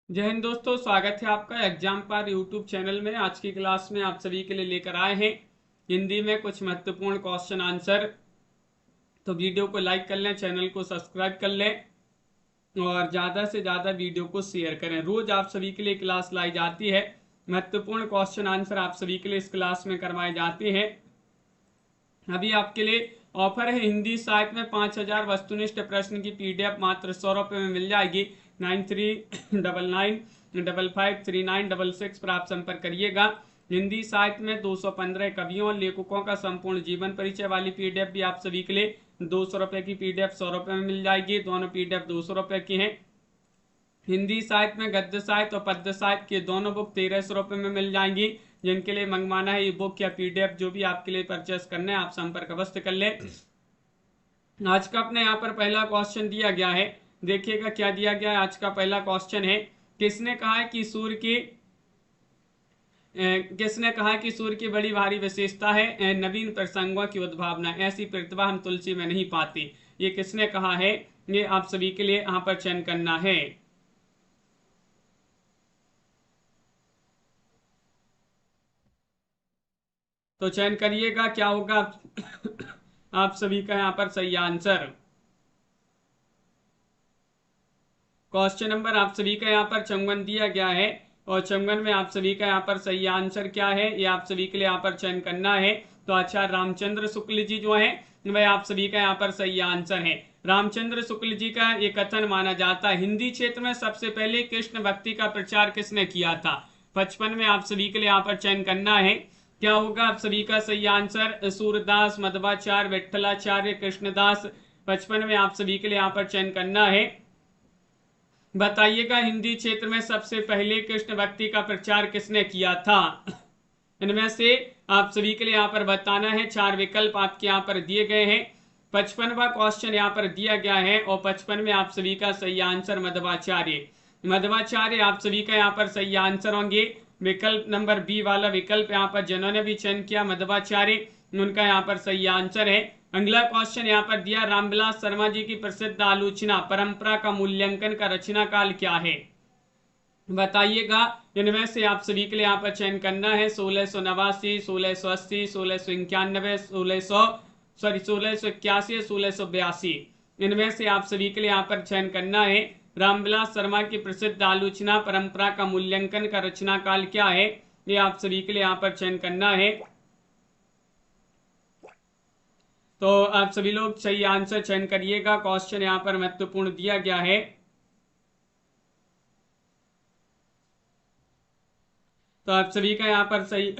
जय हिंद दोस्तों, स्वागत है आपका एग्जाम पार यूट्यूब चैनल में। आज की क्लास में आप सभी के लिए लेकर आए हैं हिंदी में कुछ महत्वपूर्ण क्वेश्चन आंसर। तो वीडियो को लाइक कर लें, चैनल को सब्सक्राइब कर लें और ज़्यादा से ज़्यादा वीडियो को शेयर करें। रोज आप सभी के लिए क्लास लाई जाती है, महत्वपूर्ण क्वेश्चन आंसर आप सभी के लिए इस क्लास में करवाए जाते हैं। अभी आपके लिए ऑफर है, हिंदी साहित्य में 5000 वस्तुनिष्ठ प्रश्न की पीडीएफ मात्र 100 रुपये में मिल जाएगी। 9399553966 पर आप संपर्क करिएगा। हिंदी साहित्य में 215 कवियों और लेखकों का संपूर्ण जीवन परिचय वाली पीडीएफ भी आप सभी के लिए 200 रुपये की पीडीएफ 100 रुपये में मिल जाएगी। दोनों पीडीएफ 200 रुपये की हैं। हिंदी साहित्य में गद्य साहित्य और पद्य साहित्य के दोनों बुक 1300 रुपये में मिल जाएंगी। जिनके लिए मंगवाना है ये बुक या पीडीएफ, जो भी आपके लिए परचेस करना है, आप संपर्क अवश्य कर ले। आज का अपने यहाँ पर पहला क्वेश्चन दिया गया है, देखिएगा क्या दिया गया है। आज का पहला क्वेश्चन है, किसने कहा है कि सूर्य की बड़ी भारी विशेषता है नवीन प्रसंगों की उद्भावना, ऐसी प्रतिभा हम तुलसी में नहीं पाते। ये किसने कहा है, ये आप सभी के लिए यहाँ पर चयन करना है। तो चयन करिएगा क्या होगा आप सभी का यहाँ पर सही आंसर। क्वेश्चन नंबर आप सभी का यहाँ पर 54 दिया गया है और 54 में आप सभी का यहाँ पर सही आंसर क्या है, ये आप सभी के लिए यहाँ पर चयन करना है। तो आचार्य रामचंद्र शुक्ल जी जो है वह आप सभी का यहाँ पर सही आंसर है। रामचंद्र शुक्ल जी का ये कथन माना जाता है, हिंदी क्षेत्र में सबसे पहले कृष्ण भक्ति का प्रचार किसने किया था। 55 में आप सभी के लिए यहाँ पर चयन करना है, क्या होगा आप सभी का सही आंसर। सूरदास, मध्वाचार्य, विठलाचार्य, कृष्णदास। 55 में आप सभी के लिए यहाँ पर चयन करना है। बताइएगा हिंदी क्षेत्र में सबसे पहले कृष्ण भक्ति का प्रचार किसने किया था। इनमें से आप सभी के लिए यहाँ पर बताना है। 4 विकल्प आपके यहाँ पर दिए गए हैं। 55वां क्वेश्चन यहाँ पर दिया गया है और 55 में आप सभी का सही आंसर मध्वाचार्य। मध्वाचार्य आप सभी का यहाँ पर सही आंसर होंगे। विकल्प नंबर बी वाला विकल्प यहाँ पर जिन्होंने भी चयन किया मध्वाचार्य, उनका यहाँ पर सही आंसर है। अगला क्वेश्चन यहाँ पर दिया, रामविलास शर्मा जी की प्रसिद्ध आलोचना परंपरा का मूल्यांकन का रचना काल क्या है। बताइएगा इनमें से आप सभी के लिए यहाँ पर चयन करना है। 1689, 1680, 1691, 1681, 1682। इनमें से आप सभी के लिए यहाँ पर चयन करना है। रामविलास शर्मा की प्रसिद्ध आलोचना परंपरा का मूल्यांकन का रचना काल क्या है, ये आप सभी के लिए यहाँ पर चयन करना है। तो आप सभी लोग सही आंसर चयन करिएगा। क्वेश्चन यहाँ पर महत्वपूर्ण दिया गया है। तो आप सभी का यहाँ पर सही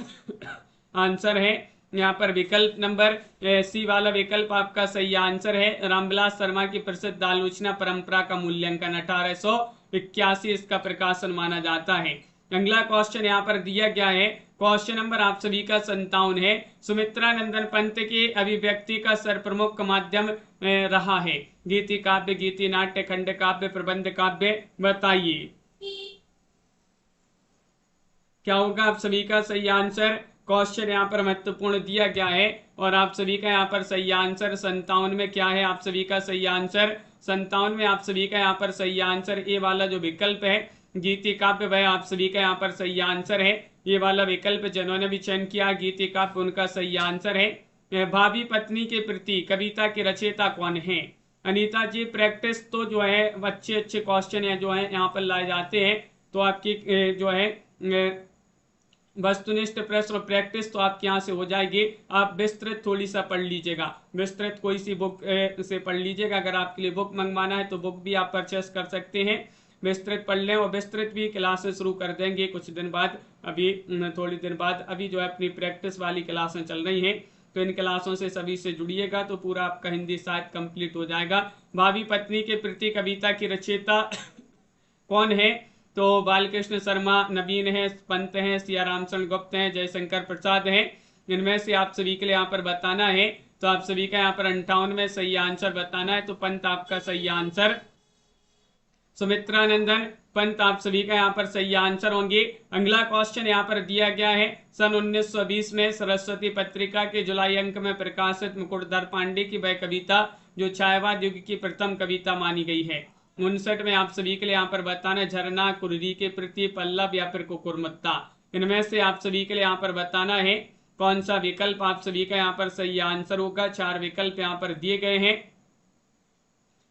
आंसर है। यहाँ पर विकल्प नंबर सी वाला विकल्प आपका सही आंसर है। रामविलास शर्मा की प्रसिद्ध आलोचना परंपरा का मूल्यांकन 1881 इसका प्रकाशन माना जाता है। अगला क्वेश्चन यहाँ पर दिया गया है, क्वेश्चन नंबर आप सभी का 57 है। सुमित्रा नंदन पंत के अभिव्यक्ति का सर्वप्रमुख माध्यम रहा है। गीति काव्य, गीति नाट्य, खंड काव्य, प्रबंध काव्य। बताइए क्या होगा आप सभी का सही आंसर। क्वेश्चन यहाँ पर महत्वपूर्ण दिया गया है और आप सभी का यहाँ पर सही आंसर 57 में क्या है, आप सभी का सही आंसर 57 में आप सभी का यहाँ पर सही आंसर ए वाला जो विकल्प है गीति काव्य, वह आप सभी का यहाँ पर सही आंसर है। ये वाला विकल्प जिन्होंने भी चयन किया गीति काव्य, उनका सही आंसर है। भाभी पत्नी के प्रति कविता के रचयिता कौन है। अनीता जी, प्रैक्टिस तो जो है अच्छे अच्छे क्वेश्चन है जो है यहाँ पर लाए जाते हैं। तो आपकी जो है वस्तुनिष्ठ प्रश्न और प्रैक्टिस तो आपके यहाँ से हो जाएगी। आप विस्तृत थोड़ी सा पढ़ लीजिएगा, विस्तृत कोई सी बुक से पढ़ लीजिएगा। अगर आपके लिए बुक मंगवाना है तो बुक भी आप परचेस कर सकते हैं। विस्तृत पढ़ लें और विस्तृत भी क्लासेस शुरू कर देंगे कुछ दिन बाद, अभी थोड़ी दिन बाद। अभी जो है अपनी प्रैक्टिस वाली क्लासें चल रही हैं, तो इन क्लासों से सभी से जुड़िएगा तो पूरा आपका हिंदी साहित्य कंप्लीट हो जाएगा। भावी पत्नी के प्रति कविता की रचयिता कौन है, तो बालकृष्ण शर्मा, नवीन है, पंत है, सिया रामचंद्र गुप्त हैं, जयशंकर प्रसाद हैं। इनमें से आप सभी के लिए यहाँ पर बताना है। तो आप सभी का यहाँ पर 58 में सही आंसर बताना है। तो पंत आपका सही आंसर। सुमित्रा नंदन पंत आप सभी का यहाँ पर सही आंसर होंगे। अगला क्वेश्चन यहाँ पर दिया गया है, सन 1920 में सरस्वती पत्रिका के जुलाई अंक में प्रकाशित मुकुटधर पांडे की वह कविता जो छायावाद युग की प्रथम कविता मानी गई है। 59 में आप सभी के लिए यहाँ पर बताना है झरना, कुर्री के प्रति, पल्लव या फिर कुकुरमुत्ता। इनमें से आप सभी के लिए यहाँ पर बताना है कौन सा विकल्प आप सभी का यहाँ पर सही आंसर होगा। 4 विकल्प यहाँ पर दिए गए हैं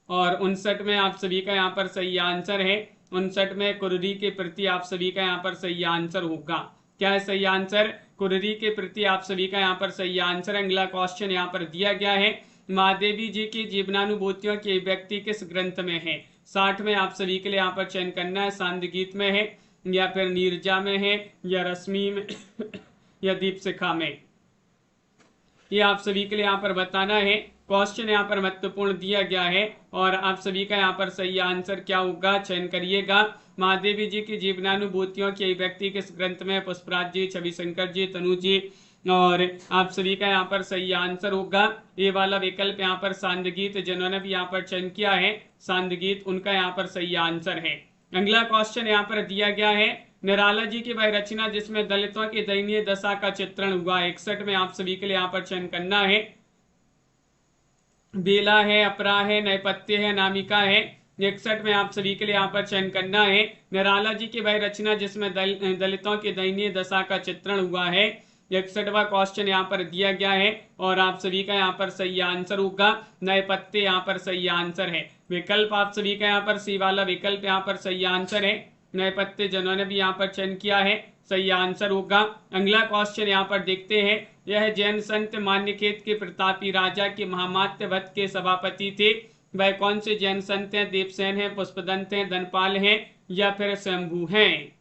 और 59 में आप सभी का यहाँ पर सही आंसर है। 59 में कुर्री के प्रति आप सभी का यहाँ पर सही आंसर होगा। क्या है सही आंसर? कुर्री के प्रति आप सभी का यहाँ पर सही आंसर। अगला क्वेश्चन यहाँ पर दिया गया है महादेवी जी की जीवनानुभूतियों की व्यक्ति किस ग्रंथ में है? 60 में आप सभी के लिए यहाँ पर चयन करना है। सांद गीत में है या फिर नीरजा में है या रश्मि में या दीपशिखा में, ये आप सभी के लिए यहाँ पर बताना है। क्वेश्चन यहाँ पर महत्वपूर्ण दिया गया है और आप सभी का यहाँ पर सही आंसर क्या होगा चयन करिएगा। महादेवी जी की जीवनानुभूतियों की व्यक्ति किस ग्रंथ में? पुष्पराज जी, छवि शंकर जी, तनु जी, और आप सभी का यहाँ पर सही आंसर होगा ये वाला विकल्प यहाँ पर सांदगीत, जिन्होंने भी यहाँ पर चयन किया है सांदगीत, उनका यहाँ पर सही आंसर है। अगला क्वेश्चन यहाँ पर दिया गया है निराला जी की वह रचना जिसमें दलितों की दयनीय दशा का चित्रण हुआ। 61 में आप सभी के लिए यहाँ पर चयन करना है। बेला है, अपरा है, नैपथ्य है, नामिका है। 61 में आप सभी के लिए यहाँ पर चयन करना है निराला जी की वह रचना जिसमें दलितों की दयनीय दशा का चित्रण हुआ है। 61वां क्वेश्चन यहाँ पर दिया गया है और आप सभी का यहाँ पर सही आंसर होगा नैपथ्य यहाँ पर सही आंसर है। विकल्प आप सभी का यहाँ पर सी वाला विकल्प यहाँ पर सही आंसर है। नैपथ्य जिन्होंने भी यहाँ पर चयन किया है सही आंसर होगा। अगला क्वेश्चन यहाँ पर देखते हैं यह जैन संत मान्यखेत के प्रतापी राजा के महामात्य वध के सभापति थे। वह कौन से जैन संत हैं? देवसेन हैं, पुष्पदंत हैं, धनपाल हैं या फिर शंभु हैं?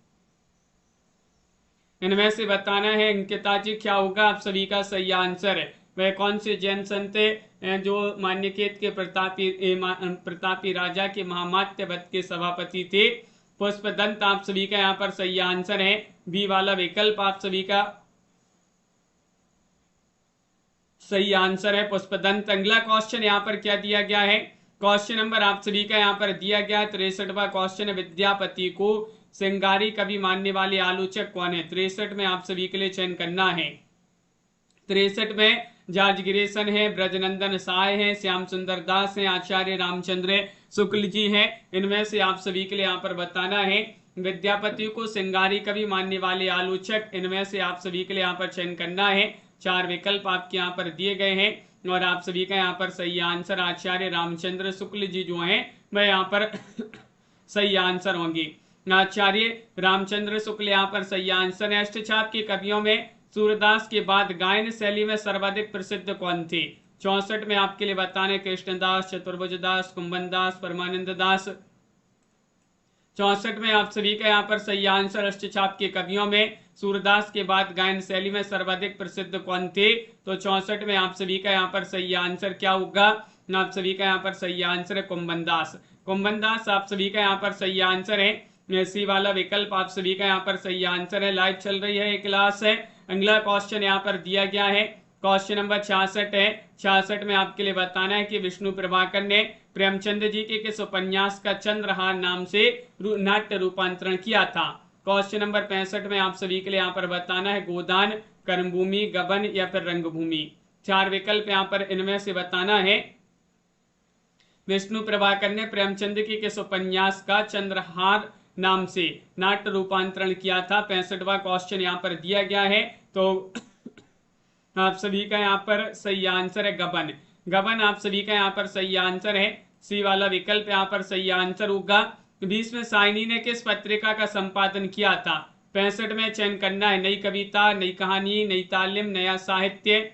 इनमें से बताना है अंकिता जी क्या होगा आप सभी का सही आंसर है। वह कौन से जैन संत जो मान्यखेत के प्रतापी राजा के महामात्य वध के सभापति थे? पुष्पदंत आप सभी का यहाँ पर सही आंसर है। बी वाला विकल्प आप सभी का सही आंसर है पुष्पदंत। अगला क्वेश्चन यहाँ पर क्या दिया गया है? क्वेश्चन नंबर आप सभी का यहाँ पर दिया गया 63वां क्वेश्चन। विद्यापति को श्रृंगारी कवि मानने वाले आलोचक कौन है? 63 में आप सभी के लिए चयन करना है। 63 में जॉर्ज गिरिसन है, ब्रजनंदन साय है, श्याम सुंदर दास है, आचार्य रामचंद्र शुक्ल जी हैं। इनमें से आप सभी के लिए यहाँ पर बताना है विद्यापति को श्रृंगारी कवि मानने वाले आलोचक, इनमें से आप सभी के लिए यहाँ पर चयन करना है। 4 विकल्प आपके यहाँ पर दिए गए हैं और आप सभी का यहाँ पर सही आंसर आचार्य रामचंद्र शुक्ल जी जो हैं वह यहाँ पर सही आंसर होंगी। आचार्य रामचंद्र शुक्ल यहाँ पर सही आंसर है। अष्टछाप के कवियों में सूरदास के बाद गायन शैली में सर्वाधिक प्रसिद्ध कौन थे? 64 में आपके लिए बताने कृष्णदास, चतुर्भुजदास, कुंभनदास, परमानंद दास। 64 में आप सभी का यहाँ पर सही आंसर अष्टछाप के कवियों में सूरदास के बाद गायन शैली में सर्वाधिक प्रसिद्ध कौन थे? तो 64 में आप सभी का यहाँ पर सही आंसर क्या होगा? आप सभी का यहाँ पर सही आंसर है कुंभनदास। कुंभनदास आप सभी का यहाँ पर सही आंसर है। सी वाला विकल्प आप सभी का यहाँ पर सही आंसर है। लाइव चल रही है, एक क्लास है। अगला क्वेश्चन यहाँ पर दिया गया है क्वेश्चन नंबर 66 है। 66 में आपके लिए बताना है कि विष्णु प्रभाकर ने प्रेमचंद जी के किस उपन्यास का चंद्रहार नाम से नाट्य रूपांतरण किया था? क्वेश्चन नंबर 65 में आप सभी के लिए यहाँ पर बताना है गोदान, कर्मभूमि, गबन या फिर रंगभूमि। 4 विकल्प यहाँ पर इनमें से बताना है विष्णु प्रभाकर ने प्रेमचंद की किस उपन्यास का चंद्रहार नाम से नाट्य रूपांतरण किया था। 65वां क्वेश्चन यहाँ पर दिया गया है। तो आप सभी का यहाँ पर सही आंसर है गबन। गबन आप सभी का यहाँ पर सही आंसर है। सी वाला विकल्प यहाँ पर सही आंसर होगा। 20 में साइनी ने किस पत्रिका का संपादन किया था? 65 में चयन करना है नई कविता, नई कहानी, नई तालीम, नया साहित्य।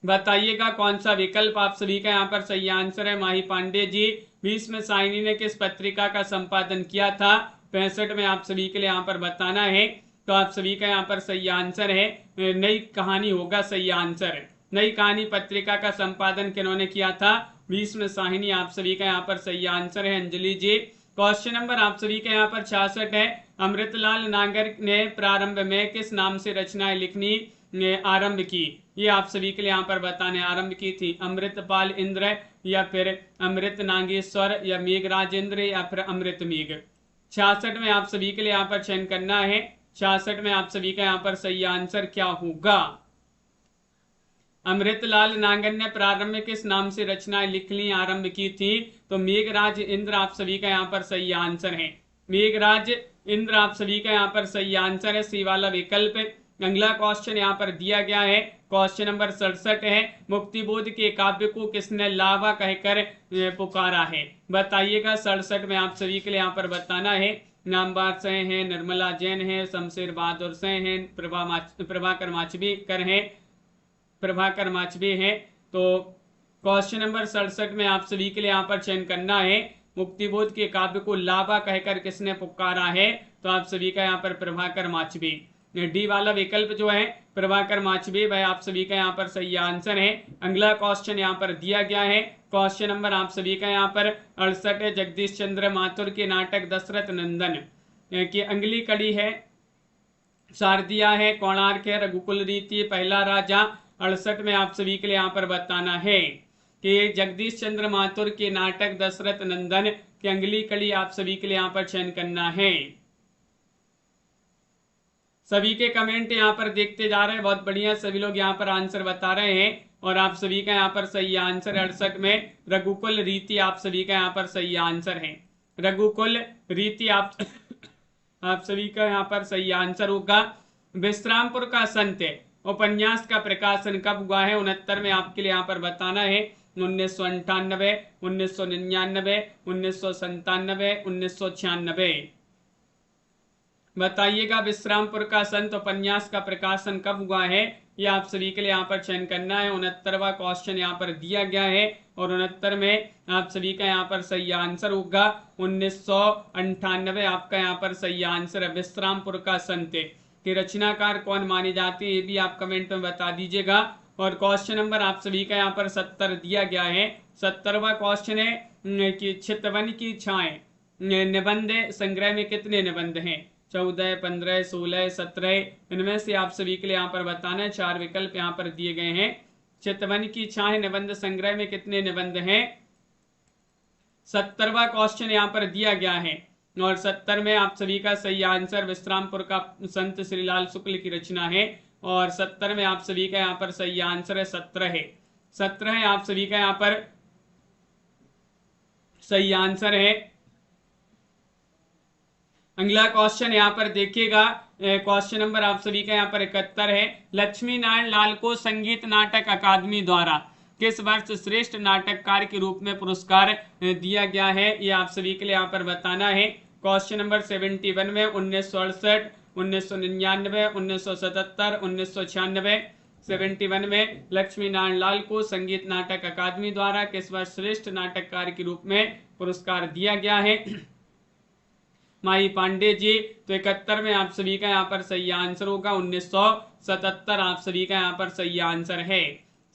बताइएगा कौन सा विकल्प आप सभी का यहाँ पर सही आंसर है। माही पांडे जी। 20 में साइनी ने किस पत्रिका का संपादन किया था? 65 में आप सभी के लिए यहाँ पर बताना है। तो आप सभी का यहाँ पर सही आंसर है नई कहानी होगा सही आंसर। नई कहानी पत्रिका का संपादन किन्होंने किया था? 20 में साहिनी आप सभी का यहाँ पर सही आंसर है अंजलि जी। क्वेश्चन नंबर आप सभी का यहाँ पर 66 है। अमृतलाल नागर ने प्रारंभ में किस नाम से रचनाएं लिखनी आरंभ की? ये आप सभी के लिए यहाँ पर बताने आरंभ की थी। अमृतपाल इंद्र या फिर अमृत नागेश्वर या मेघराजेंद्र या फिर अमृत मेघ। 66 में आप सभी के लिए यहाँ पर चयन करना है। 66 में आप सभी का यहाँ पर सही आंसर क्या होगा? अमृतलाल नागर ने प्रारंभ में किस नाम से रचनाएं लिखनी आरंभ की थी? तो मेघराज इंद्र आप सभी का यहाँ पर सही आंसर है। मेघराज इंद्र आप सभी का यहाँ पर सही आंसर है, सी वाला विकल्प। अगला क्वेश्चन यहाँ पर दिया गया है, क्वेश्चन नंबर 67 है, मुक्तिबोध के काव्य को किसने लावा कहकर पुकारा है? बताइएगा। 67 में आप सभी के लिए यहाँ पर बताना है। नामबार से हैं, निर्मला जैन है, शमशेर बहादुर से हैं, प्रभाकर माचबी हैं। तो क्वेश्चन नंबर 67 में आप सभी के लिए यहाँ पर चयन करना है, मुक्तिबोध के काव्य को लावा कहकर किसने पुकारा है? तो आप सभी का यहाँ पर प्रभाकर माचबी। डी वाला विकल्प जो है प्रभाकर माचबी, वह आप सभी का यहाँ पर सही आंसर है। अगला क्वेश्चन यहाँ पर दिया गया है, क्वेश्चन नंबर आप सभी का यहाँ पर 68 है, जगदीश चंद्र माथुर के नाटक दशरथ नंदन की अगली कड़ी है, शारदिया है, कोणार्क है, रघुकुल रीति, पहला राजा। 68 में आप सभी के लिए यहाँ पर बताना है कि जगदीश चंद्र माथुर के नाटक दशरथ नंदन की अगली कड़ी आप सभी के लिए यहाँ पर चयन करना है। सभी के कमेंट यहाँ पर देखते जा रहे हैं, बहुत बढ़िया, सभी लोग यहाँ पर आंसर बता रहे हैं और आप सभी का यहाँ पर सही आंसर 68 में रघुकुल रीति आप सभी का यहाँ पर सही आंसर है। रघुकुल रीति आप सभी का यहाँ पर सही आंसर होगा। विश्रामपुर का संत उपन्यास का प्रकाशन कब हुआ है? 69 में आपके लिए यहाँ पर बताना है। 1998, 1999, 1997, 1996। बताइएगा। विश्रामपुर का संत उपन्यास का प्रकाशन कब हुआ है? ये आप सभी के लिए यहाँ पर चयन करना है। 69वां क्वेश्चन यहाँ पर दिया गया है और 69 में आप सभी का यहाँ पर सही आंसर होगा 1998 आपका यहाँ पर सही आंसर है। विश्रामपुर का संत के रचनाकार कौन माने जाते हैं, ये भी आप कमेंट में बता दीजिएगा। और क्वेश्चन नंबर आप सभी का यहाँ पर 70 दिया गया है। 70वां क्वेश्चन है कि चितवन की छाएं निबंध संग्रह में कितने निबंध हैं? 14, 15, 16, 17। इनमें से आप सभी के लिए यहाँ पर बताना है। 4 विकल्प यहाँ पर दिए गए हैं। चितवन की छाएं निबंध संग्रह में कितने निबंध हैं? 70वां क्वेश्चन यहाँ पर दिया गया है और 70 में आप सभी का सही आंसर विश्रामपुर का संत श्रीलाल शुक्ल की रचना है और 70 में आप सभी का यहाँ पर सही आंसर है 17 है। 17 है आप सभी का यहाँ पर सही आंसर है। अगला क्वेश्चन यहाँ पर देखिएगा, क्वेश्चन नंबर आप सभी का यहाँ पर 71 है। लक्ष्मी नारायण लाल को संगीत नाटक अकादमी द्वारा किस वर्ष श्रेष्ठ नाटककार के रूप में पुरस्कार दिया गया है? ये आप सभी के लिए यहाँ पर बताना है। क्वेश्चन नंबर 71 में 1968, 1999, 1977, 1996। 71 में लक्ष्मी नारायण लाल को संगीत नाटक अकादमी द्वारा किस वर्ष श्रेष्ठ नाटककार के रूप में पुरस्कार दिया गया है? माई पांडे जी। तो 71 में आप सभी का यहाँ पर सही आंसर होगा 1977 आप सभी का यहाँ पर सही आंसर है।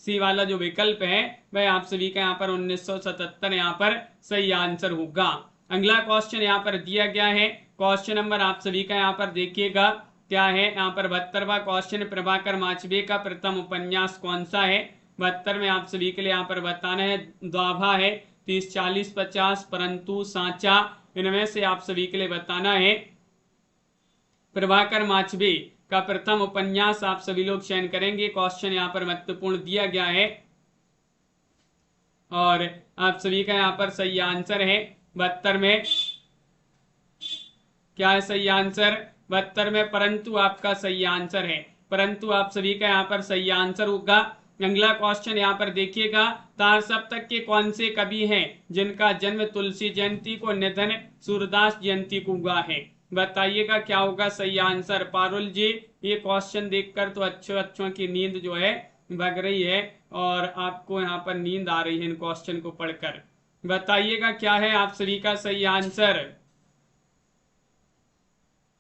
सी वाला जो विकल्प है वह आप सभी का यहाँ पर 1977 यहाँ पर सही आंसर होगा। अगला क्वेश्चन यहाँ पर दिया गया है, क्वेश्चन नंबर आप सभी का यहाँ पर देखिएगा क्या है। यहाँ पर 72वां क्वेश्चन, प्रभाकर माचबे का प्रथम उपन्यास कौन सा है? 72 में आप सभी के लिए यहाँ पर बताना है। द्वाभा है, 30, 40, 50, परंतु, सांचा। इनमें से आप सभी के लिए बताना है। प्रभाकर माचबे का प्रथम उपन्यास आप सभी लोग चयन करेंगे। क्वेश्चन यहाँ पर महत्वपूर्ण दिया गया है और आप सभी का यहाँ पर सही आंसर है 72 में। क्या है सही आंसर? 72 में परंतु आपका सही आंसर है। परंतु आप सभी का यहाँ पर सही आंसर होगा। अगला क्वेश्चन यहाँ पर देखिएगा, तार सप्तक के कौन से कवि हैं जिनका जन्म तुलसी जयंती को निधन सूरदास जयंती को हुआ है? बताइएगा क्या होगा सही आंसर। पारुल जी, ये क्वेश्चन देखकर तो अच्छों की नींद जो है भग रही है और आपको यहाँ पर नींद आ रही है इन क्वेश्चन को पढ़कर। बताइएगा क्या है आप सभी का सही आंसर।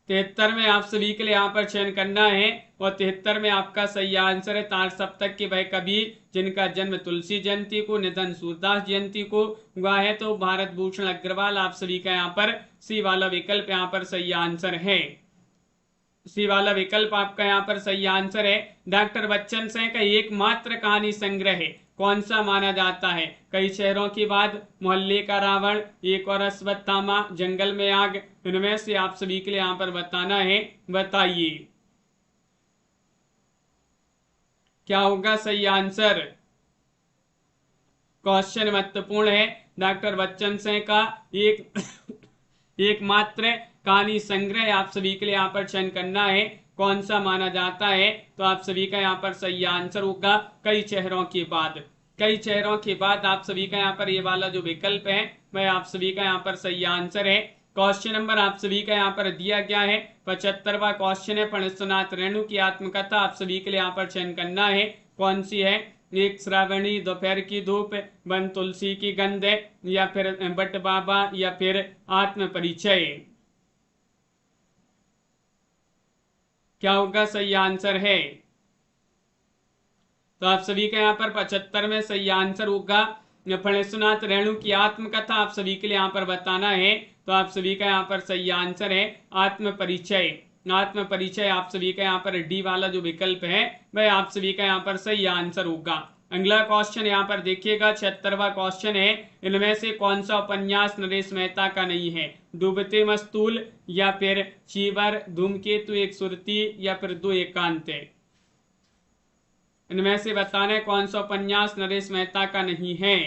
73 में आप सभी के लिए यहाँ पर चयन करना है और 73 में आपका सही आंसर है तार सप्तक के वह कवि जिनका जन्म तुलसी जयंती को निधन सूरदास जयंती को हुआ है। तो भारत भूषण अग्रवाल आप सभी का यहाँ पर सी वाला विकल्प यहाँ पर सही आंसर है। सी वाला विकल्प आपका यहाँ पर सही आंसर है। डॉक्टर बच्चन सिंह का एकमात्र कहानी संग्रह है कौन सा माना जाता है? कई शहरों की बात, मोहल्ले का रावण, एक और अश्वत्थामा, जंगल में आग। इनमें से आप सभी के लिए यहाँ पर बताना है। बताइए क्या होगा सही आंसर। क्वेश्चन महत्वपूर्ण है। डॉक्टर बच्चन सिंह का एक एकमात्र कहानी संग्रह आप सभी के लिए यहाँ पर चयन करना है, कौन सा माना जाता है। तो आप सभी का यहाँ पर सही आंसर होगा कई चेहरों के बाद। कई चेहरों के बाद आप सभी का यहाँ पर ये वाला जो विकल्प है वह आप सभी का यहाँ पर सही आंसर है। क्वेश्चन नंबर आप सभी का यहाँ पर दिया गया है 75वां क्वेश्चन है। फणीश्वरनाथ रेणु की आत्मकथा आप सभी के लिए यहाँ पर चयन करना है, कौन सी है। एक श्रावणी, दोपहर की धूप, वन तुलसी की गंध, या फिर बट बाबा, या फिर आत्म परिचय। क्या होगा सही आंसर है। तो आप सभी का यहाँ पर 75 में सही आंसर होगा फणीश्वरनाथ रेणु की आत्मकथा आप सभी के लिए यहाँ पर बताना है। तो आप सभी का यहाँ पर सही आंसर है आत्म परिचय। आत्म परिचय आप सभी का यहाँ पर डी वाला जो विकल्प है वह आप सभी का यहाँ पर सही आंसर होगा। अगला क्वेश्चन यहाँ पर देखिएगा 76वां क्वेश्चन है। इनमें से कौन सा उपन्यास नरेश मेहता का नहीं है। डूबते मस्तूल, या फिर चीवर, धूमकेतु एक सुरती, या फिर दो एकांत। इनमें से बताना है कौन सा उपन्यास नरेश मेहता का नहीं है।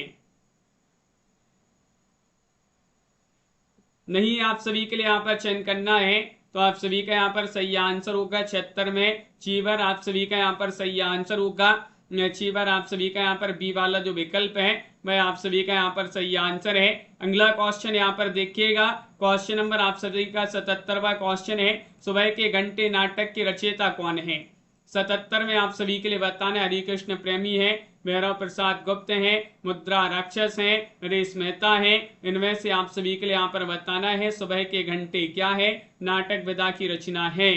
नहीं आप सभी के लिए यहाँ पर चयन करना है। तो आप सभी का यहाँ पर सही आंसर होगा 76 में चीवर आप सभी का यहाँ पर सही आंसर होगा। चीवर आप सभी का यहाँ पर बी वाला जो विकल्प है वह आप सभी का यहाँ पर सही आंसर है। अगला क्वेश्चन यहाँ पर देखिएगा, क्वेश्चन नंबर आप सभी का 77वां क्वेश्चन है। सुबह के घंटे नाटक के रचयिता कौन है। 77 में आप सभी के लिए बताना है हरिकृष्ण प्रेमी है, भैरव प्रसाद गुप्त है, मुद्रा राक्षस है, नरेश मेहता है। इनमें से आप सभी के लिए यहाँ पर बताना है सुबह के घंटे क्या है, नाटक विधा की रचना है।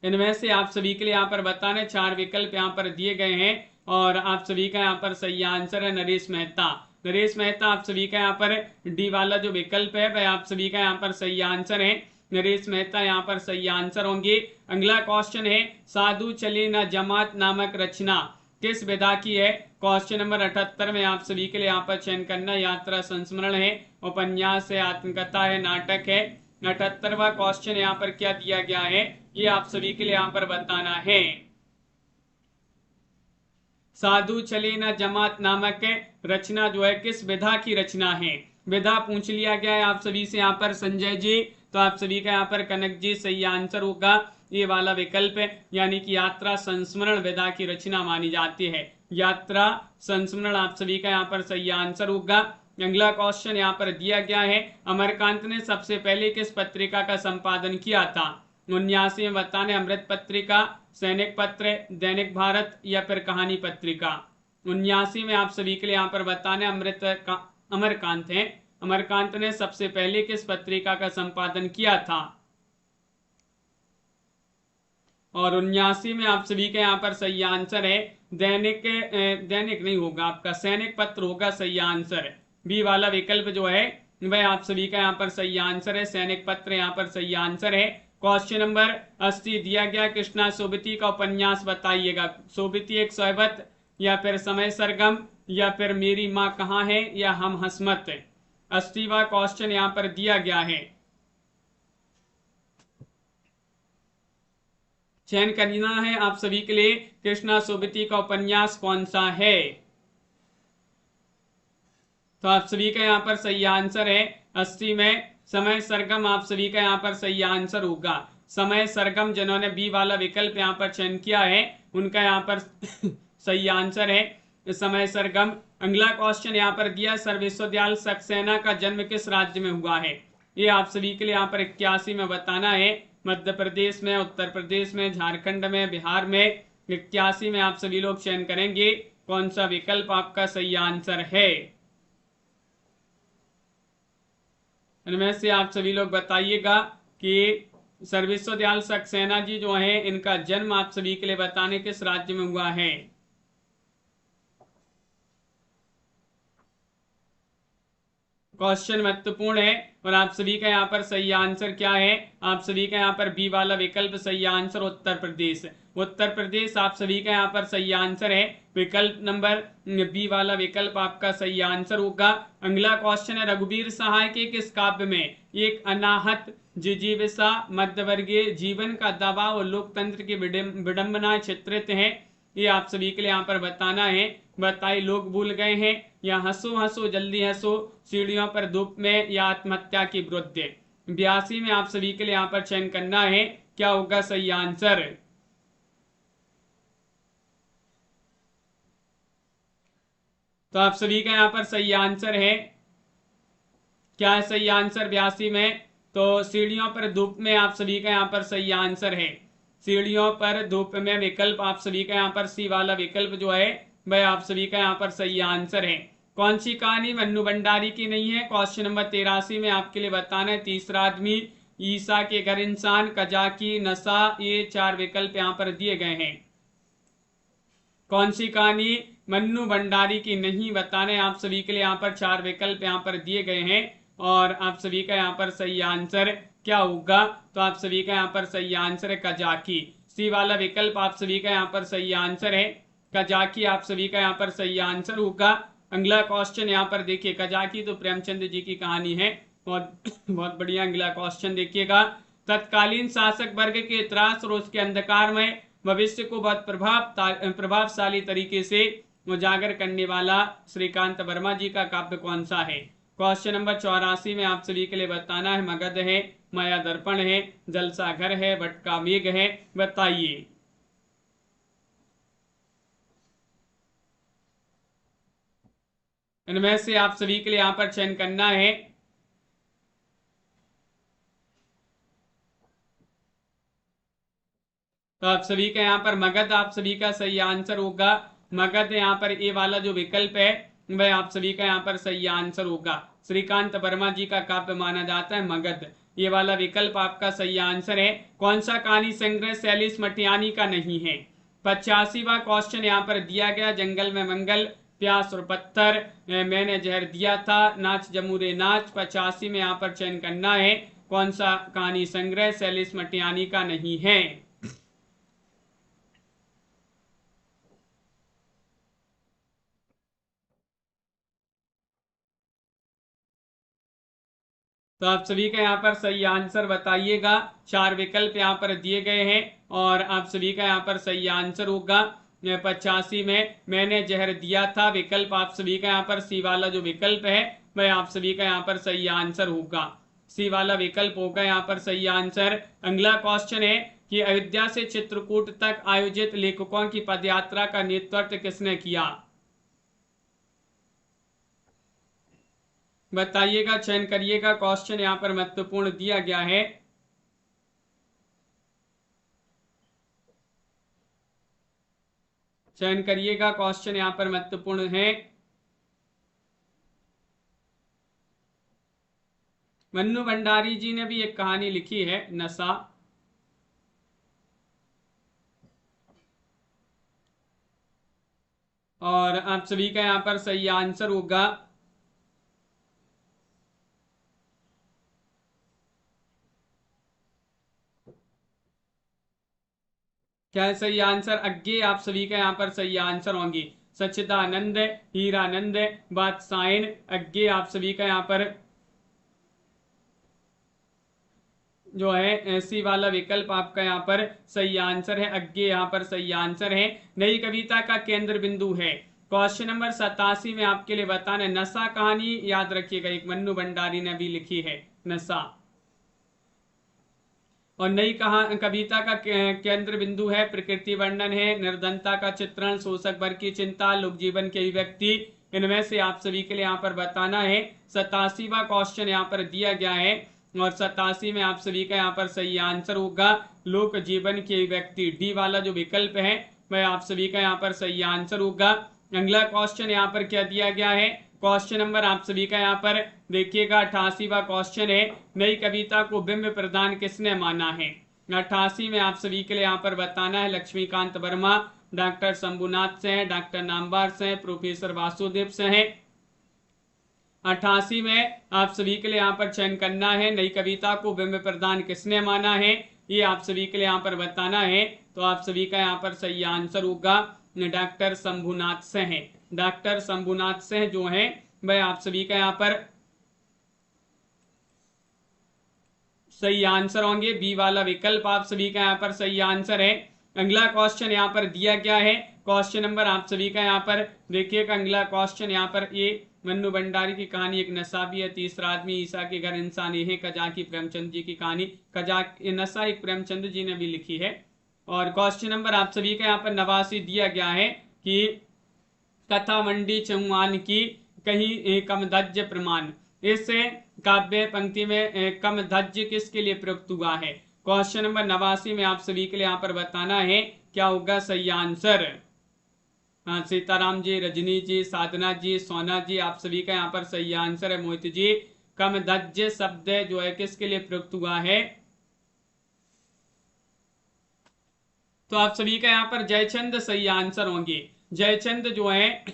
इनमें से आप सभी के लिए यहाँ पर बताने 4 विकल्प यहाँ पर दिए गए हैं और आप सभी का यहाँ पर सही आंसर है नरेश मेहता। नरेश मेहता आप सभी का यहाँ पर डी वाला जो विकल्प है वह आप सभी का यहाँ पर सही आंसर है। नरेश मेहता यहाँ पर सही आंसर होंगे। अगला क्वेश्चन है साधु चले न जमात नामक रचना किस विधा की है। क्वेश्चन नंबर 78 में आप सभी के लिए यहाँ पर चयन करना, यात्रा संस्मरण है, उपन्यास है, आत्मकथा है, नाटक है। 78वां क्वेश्चन यहाँ पर क्या दिया गया है ये आप सभी के लिए यहाँ पर बताना है। साधु चले न जमात नामक रचना जो है किस विधा की रचना है। विधा पूछ लिया गया है आप सभी से यहाँ पर संजय जी। तो आप सभी का यहाँ पर कनक जी सही आंसर होगा ये वाला विकल्प है, यानी कि यात्रा संस्मरण विधा की रचना मानी जाती है। यात्रा संस्मरण आप सभी का यहाँ पर सही आंसर होगा। अगला क्वेश्चन यहाँ पर दिया गया है अमरकांत ने सबसे पहले किस पत्रिका का संपादन किया था। 79 में बताने अमृत पत्रिका, सैनिक पत्र, दैनिक भारत, या फिर कहानी पत्रिका। 79 में आप सभी के लिए यहाँ पर बताने अमरकांत है। अमरकांत ने सबसे पहले किस पत्रिका का संपादन किया था। और 79 में आप सभी के यहाँ पर सही आंसर है दैनिक नहीं होगा, आपका सैनिक पत्र होगा सही आंसर। बी वाला विकल्प जो है वह आप सभी का यहाँ पर सही आंसर है, सैनिक पत्र यहाँ पर सही आंसर है। क्वेश्चन नंबर 80 दिया गया कृष्णा सोबती का उपन्यास बताइएगा। सोबती एक सोहबत, या फिर समय सरगम, या फिर मेरी माँ कहाँ है, या हम हसमत। 80वां क्वेश्चन यहाँ पर दिया गया है, चयन करना है आप सभी के लिए कृष्णा सोबती का उपन्यास कौन सा है। तो आप सभी का यहाँ पर सही आंसर है 80 में समय सरगम आप सभी का यहाँ पर सही आंसर होगा। समय सरगम जिन्होंने बी वाला विकल्प यहाँ पर चयन किया है उनका यहाँ पर सही आंसर है समय सरगम। अगला क्वेश्चन यहाँ पर दिया सर्वविश्वविद्यालय सक्सेना का जन्म किस राज्य में हुआ है। ये आप सभी के लिए यहाँ पर 81 में बताना है। मध्य प्रदेश में, उत्तर प्रदेश में, झारखंड में, बिहार में। 81 में आप सभी लोग चयन करेंगे कौन सा विकल्प आपका सही आंसर है। इनमें से आप सभी लोग बताइएगा कि सर्वविश्वविद्यालय सक्सेना जी जो है इनका जन्म आप सभी के लिए बताने किस राज्य में हुआ है। क्वेश्चन महत्वपूर्ण है और आप सभी का यहाँ पर सही आंसर क्या है। आप सभी का यहाँ पर बी वाला विकल्प सही आंसर उत्तर प्रदेश। उत्तर प्रदेश आप सभी का यहाँ पर सही आंसर है। विकल्प नंबर बी वाला विकल्प आपका सही आंसर होगा। अगला क्वेश्चन है रघुवीर सहाय के किस काव्य में एक अनाहत जिजीविषा, मध्यवर्गीय जीवन का दबाव और लोकतंत्र की विडंबनाएं चित्रित हैं। ये आप सभी के लिए यहाँ पर बताना है। बताइए, लोग भूल गए हैं या हंसो हंसो जल्दी हंसो, सीढ़ियों पर धूप में, या आत्महत्या की वृद्धि। 82 में आप सभी के लिए यहाँ पर चयन करना है, क्या होगा सही आंसर। तो आप सभी का यहाँ पर सही आंसर है, क्या है सही आंसर 82 में। तो सीढ़ियों पर धूप में आप सभी का यहाँ पर सही आंसर है। सीढ़ियों पर धूप में विकल्प आप सभी का यहाँ पर सी वाला विकल्प जो है वह आप सभी का यहाँ पर सही आंसर है। कौन सी कहानी मन्नू भंडारी की नहीं है, क्वेश्चन नंबर 83 में आपके लिए बताना है। तीसरा आदमी, ईसा के घर इंसान, कजाकी, नशा, ये 4 विकल्प यहाँ पर दिए गए हैं। कौन सी कहानी मन्नू भंडारी की नहीं, बताने आप सभी के लिए यहाँ पर 4 विकल्प यहाँ पर दिए गए हैं और आप सभी का यहाँ पर सही आंसर क्या होगा। तो आप सभी का यहाँ पर सही आंसर है कजाकी, सी वाला विकल्प आप सभी का यहाँ पर सही आंसर है कजाकी, आप सभी का यहाँ पर सही आंसर होगा। अगला क्वेश्चन यहाँ पर देखिए, कजाकी तो प्रेमचंद जी की कहानी है, बहुत बहुत बढ़िया। अगला क्वेश्चन देखिएगा, तत्कालीन शासक वर्ग के त्रास और उसके अंधकार में भविष्य को बहुत प्रभावशाली तरीके से उजागर करने वाला श्रीकांत वर्मा जी का काव्य कौन सा है। क्वेश्चन नंबर 84 में आप सभी के लिए बताना है, मगध है, माया दर्पण है, जलसा घर है, भटका मेघ है, बताइए। इनमें से आप सभी के लिए यहाँ पर चयन करना है। तो आप सभी का यहाँ पर मगध आप सभी का सही आंसर होगा। मगध यहाँ पर ए वाला जो विकल्प है वह आप सभी का यहाँ पर सही आंसर होगा। श्रीकांत वर्मा जी का काव्य माना जाता है मगध, ये वाला विकल्प आपका सही आंसर है। कौन सा कहानी संग्रह सैलिस मटियानी का नहीं है। 85वां क्वेश्चन यहाँ पर दिया गया, जंगल में मंगल, प्यास और पत्थर, मैंने जहर दिया था, नाच जमूरे नाच। 85 में यहाँ पर चयन करना है, कौन सा कहानी संग्रह सैलिस मटियानी का नहीं है। तो आप सभी का यहाँ पर सही आंसर बताइएगा। 4 विकल्प यहाँ पर दिए गए हैं और आप सभी का यहाँ पर सही आंसर होगा 85 में, मैंने जहर दिया था। विकल्प आप सभी का यहाँ पर सी वाला जो विकल्प है वह आप सभी का यहाँ पर सही आंसर होगा, सी वाला विकल्प होगा यहाँ पर सही आंसर। अगला क्वेश्चन है कि अयोध्या से चित्रकूट तक आयोजित लेखकों की पदयात्रा का नेतृत्व किसने किया, बताइएगा, चयन करिएगा। क्वेश्चन यहाँ पर महत्वपूर्ण दिया गया है। चयन करिएगा, क्वेश्चन यहाँ पर महत्वपूर्ण है। मन्नू भंडारी जी ने भी एक कहानी लिखी है, नशा। और आप सभी का यहाँ पर सही आंसर होगा क्या है सही आंसर, अज्ञे आप सभी का यहाँ पर सही आंसर होंगी। सच्चिदानंद, हीरानंद, बादशाइन, अज्ञे आप सभी का यहाँ पर जो है ऐसी वाला विकल्प आपका यहाँ पर सही आंसर है, अज्ञे यहाँ पर सही आंसर है। नई कविता का केंद्र बिंदु है। क्वेश्चन नंबर 87 में आपके लिए बताना है, नशा कहानी याद रखिएगा, एक मन्नू भंडारी ने भी लिखी है, नशा। और नई कविता का केंद्र बिंदु है, प्रकृति वर्णन है, निर्धनता का चित्रण, शोषक वर्ग की चिंता, लोक जीवन के अभिव्यक्ति। इनमें से आप सभी के लिए यहाँ पर बताना है। 87वां क्वेश्चन यहाँ पर दिया गया है और 87 में आप सभी का यहाँ पर सही आंसर होगा लोक जीवन की अभिव्यक्ति, डी वाला जो विकल्प है वह आप सभी का यहाँ पर सही आंसर होगा। अगला क्वेश्चन यहाँ पर क्या दिया गया है, क्वेश्चन नंबर आप सभी का यहाँ पर देखिएगा 88वां क्वेश्चन है, नई कविता को बिंब प्रदान किसने माना है। 88 में आप सभी के लिए यहाँ पर बताना है, लक्ष्मीकांत वर्मा, डॉक्टर शंभुनाथ से है, डॉक्टर नामवार से है, प्रोफेसर वासुदेव से है। 88 में आप सभी के लिए यहाँ पर चयन करना है, नई कविता को बिंब प्रदान किसने माना है, ये आप सभी के लिए यहाँ पर बताना है। तो आप सभी का यहाँ पर सही आंसर होगा डॉक्टर शंभुनाथ से है, डॉक्टर शंभुनाथ से जो है वह आप सभी का यहाँ पर सही आंसर होंगे, बी वाला विकल्प आप सभी का यहाँ पर सही आंसर है। अगला क्वेश्चन यहाँ पर दिया गया है, क्वेश्चन नंबर आप सभी का यहाँ पर देखिएगा। अगला क्वेश्चन यहाँ पर ये मन्नू भंडारी की कहानी एक नशा भी है, तीसरा आदमी ईसा के घर इंसान ये है, कजा की प्रेमचंद जी की कहानी, कजा नशा एक प्रेमचंद जी ने भी लिखी है। और क्वेश्चन नंबर आप सभी का यहाँ पर 89 दिया गया है कि कथा मंडी चौहान की कहीं कमधज्य प्रमाण, इस काव्य पंक्ति में कमधज्य किसके लिए प्रयुक्त हुआ है। क्वेश्चन नंबर 89 में आप सभी के लिए यहाँ पर बताना है क्या होगा सही आंसर। हाँ, सीताराम जी, रजनी जी, साधना जी, सोना जी, आप सभी का यहाँ पर सही आंसर है। मोहित जी, कमधज्य शब्द जो है किसके लिए प्रयुक्त हुआ है। तो आप सभी का यहाँ पर जयचंद सही आंसर होंगे। जयचंद जो है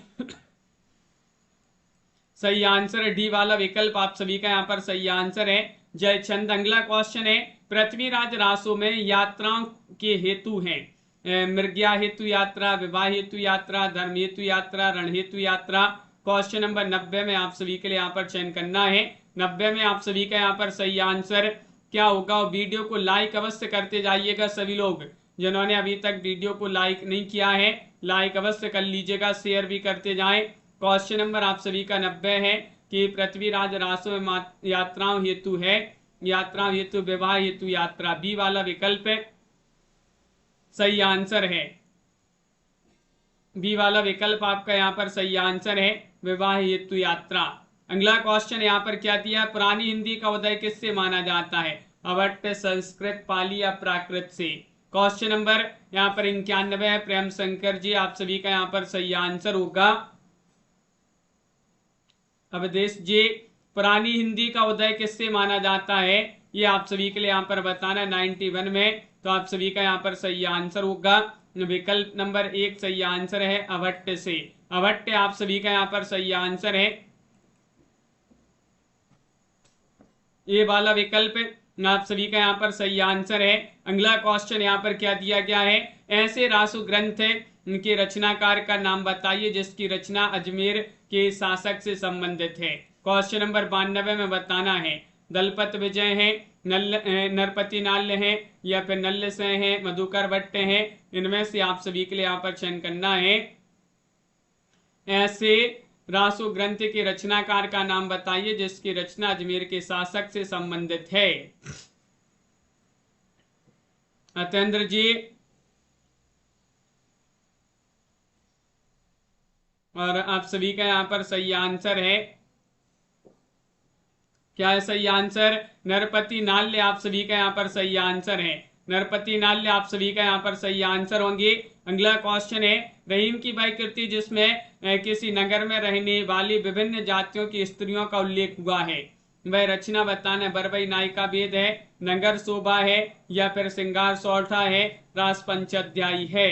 सही आंसर है, डी वाला विकल्प आप सभी का यहाँ पर सही आंसर है, जयचंद। अगला क्वेश्चन है, पृथ्वीराज रासों में यात्राओं के हेतु हैं, मृग्या हेतु यात्रा, विवाह हेतु यात्रा, धर्म हेतु यात्रा, रण हेतु यात्रा। क्वेश्चन नंबर 90 में आप सभी के लिए यहाँ पर चयन करना है। 90 में आप सभी का यहाँ पर सही आंसर क्या होगा। वीडियो को लाइक अवश्य करते जाइएगा, सभी लोग जिन्होंने अभी तक वीडियो को लाइक नहीं किया है लाइक अवश्य कर लीजिएगा, शेयर भी करते जाएं। क्वेश्चन नंबर आप सभी का 90 है कि पृथ्वीराज रासों में यात्राओं हेतु है, यात्रा हेतु विवाह हेतु यात्रा, बी वाला विकल्प सही आंसर है। बी वाला विकल्प आपका यहाँ पर सही आंसर है, विवाह हेतु यात्रा। अगला क्वेश्चन यहाँ पर क्या दिया, पुरानी हिंदी का उदय किससे माना जाता है, अवट, संस्कृत, पाली या प्राकृत से। क्वेश्चन नंबर यहाँ पर 91 है, प्रेम शंकर जी, आप सभी का यहाँ पर सही आंसर होगा। अवधेश जी, पुरानी हिंदी का उदय किससे माना जाता है, ये आप सभी के लिए यहाँ पर बताना 91 में। तो आप सभी का यहाँ पर सही आंसर होगा विकल्प नंबर 1 सही आंसर है, अवट से। अवट आप सभी का यहाँ पर सही आंसर है, ये वाला विकल्प आप सभी का यहाँ पर सही आंसर है। अगला क्वेश्चन यहाँ पर क्या दिया गया है, ऐसे रासु ग्रंथ के रचनाकार का नाम बताइए जिसकी रचना अजमेर के शासक से संबंधित है। क्वेश्चन नंबर 92 में बताना है, दलपत विजय है, नरपति नाल्य है या फिर नल्य से है, मधुकर भट्ट है। इनमें से आप सभी के लिए यहाँ पर चयन करना है। ऐसे रासु ग्रंथ के रचनाकार का नाम बताइए जिसकी रचना अजमेर के शासक से संबंधित है। अतेंद्र जी, और आप सभी का यहाँ पर सही आंसर है, क्या है सही आंसर, नरपति नाल्य आप सभी का यहाँ पर सही आंसर है। नरपति नाल्य आप सभी का यहाँ पर सही आंसर होंगे। अगला क्वेश्चन है, रहीम की वह कृति जिसमें किसी नगर में रहने वाली विभिन्न जातियों की स्त्रियों का उल्लेख हुआ है, वह रचना बताना। बरबई नायिका वेद है, नगर शोभा है या फिर श्रृंगार सौठा है, रास पंचाध्यायी है।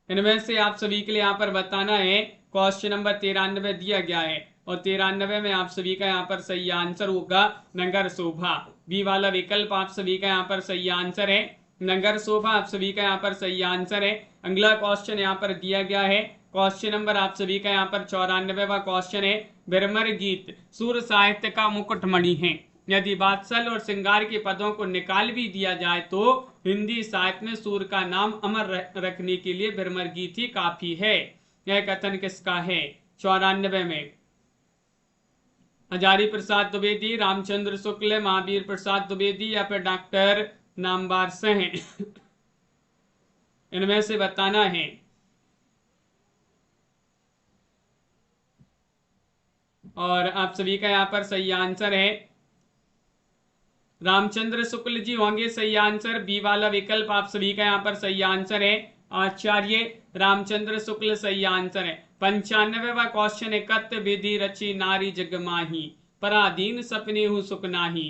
इनमें से आप सभी के लिए यहाँ पर बताना है। क्वेश्चन नंबर 93 दिया गया है और 93 में आप सभी का यहाँ पर सही आंसर होगा नगर शोभा। बी वाला विकल्प आप सभी का यहाँ पर सही आंसर है, नगर शोभा आप सभी का यहाँ पर सही आंसर है। अगला क्वेश्चन यहाँ पर दिया गया है, क्वेश्चन नंबर आप सभी का यहाँ पर 94वां क्वेश्चन है, भ्रमर गीत सूर साहित्य का मुकुटमणि है। यदि वात्सल और श्रृंगार के पदों को निकाल भी दिया जाए तो हिंदी साहित्य में सूर का नाम अमर रखने के लिए भ्रमर गीत ही काफी है। यह कथन किसका है। 94 में हजारी प्रसाद द्विवेदी, रामचंद्र शुक्ल, महावीर प्रसाद द्विवेदी या फिर डॉक्टर नामवार सिंह, इनमें से बताना है। और आप सभी का यहाँ पर सही आंसर है रामचंद्र शुक्ल जी होंगे सही आंसर। बी वाला विकल्प आप सभी का यहाँ पर सही आंसर है, आचार्य रामचंद्र शुक्ल सही आंसर है। 95वां क्वेश्चन है, कत विधि रची नारी जगमाही, पराधीन सपने हूँ सुख नाही।